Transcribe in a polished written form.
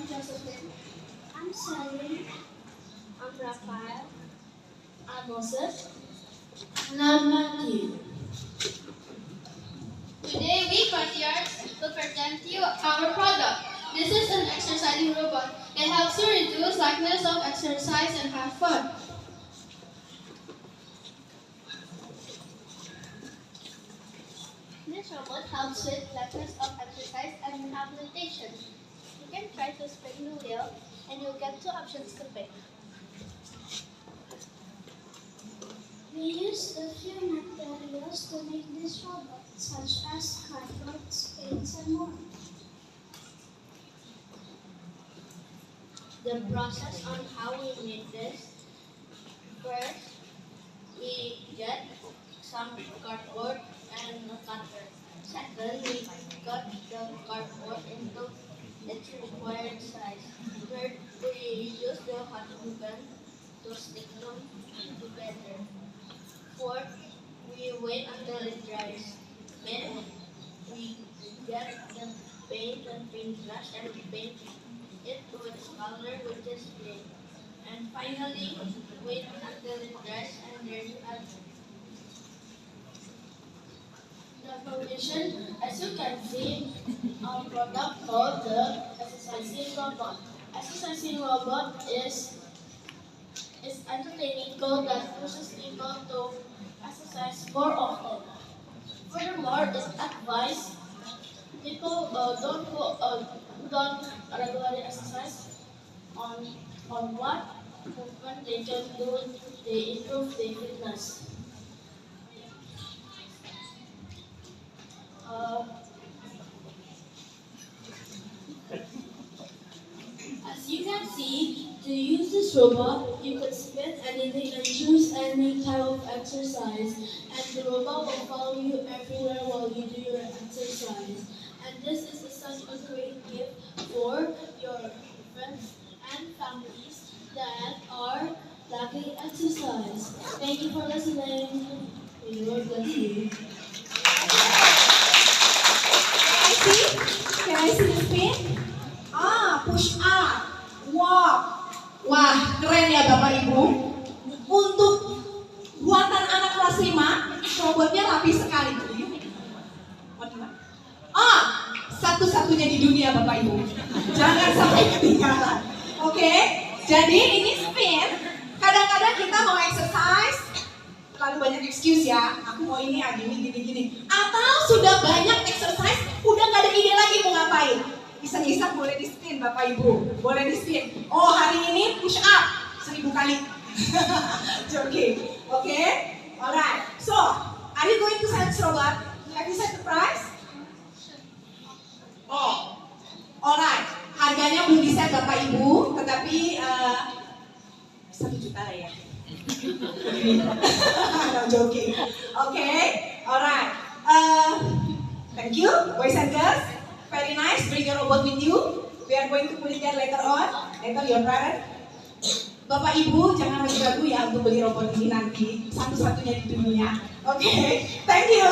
Josephine. I'm Sally. I'm Raphael. I'm Moses. And I'm Matthew. Today we concierge to present you our product. This is an exercising robot. It helps you reduce likeness of exercise and have fun. This robot helps with likeness of exercise and rehabilitation. You can try to spin the wheel and you'll get two options to pick. We used a few materials to make this robot, such as cardboard, spades, and more. The process on how we made this. First, we get some cardboard and a cutter. Second, we cut the cardboard into its required size. Third, we use the hot glue gun to stick them together. Fourth, we wait until it dries. Then, we get the paint and paintbrush and paint it to its color, which is green. And finally, wait until it dries and then add The foundation, as you can see, our product called the exercising robot. Exercising robot is entertaining tool that pushes people to exercise more often. Furthermore, it's advised people don't regularly exercise on what movement they can do. They improve their fitness. Uh, as you can see, to use this robot, you can spin anything and choose any type of exercise, and the robot will follow you everywhere while you do your exercise. And this is such a great gift for your friends and families that are lacking exercise. Thank you for listening. May the Lord bless you. Can I see the spin? Push up, walk. Wah, keren ya Bapak Ibu. Untuk buatan anak kelas 5, robotnya rapi sekali. Satu-satunya di dunia Bapak Ibu. Jangan sampai ketinggalan. Oke, jadi ini spin. Kadang-kadang kita mau exercise, lalu banyak excuse ya. Aku mau ini ya, gini. Atau sudah banyak exercise, udah gak ada ide lagi mau ngapain. Iseng-iseng boleh di spin Bapak Ibu. Boleh di spin. Oh, hari ini push up 1000 kali. Jogging. Oke? Alright. So, are you going to send robot? Have you set the price? Oh. Alright. Harganya belum di-set Bapak Ibu, tetapi 1 juta lah ya. No joking. Okay. Alright. Thank you, boys and girls. Very nice. Bring your robot with you. We are going to put it there later on. Later your parent. Bapak Ibu jangan ragu-ragu ya untuk beli robot ini nanti. Satu-satunya di dunia. Oke. Thank you.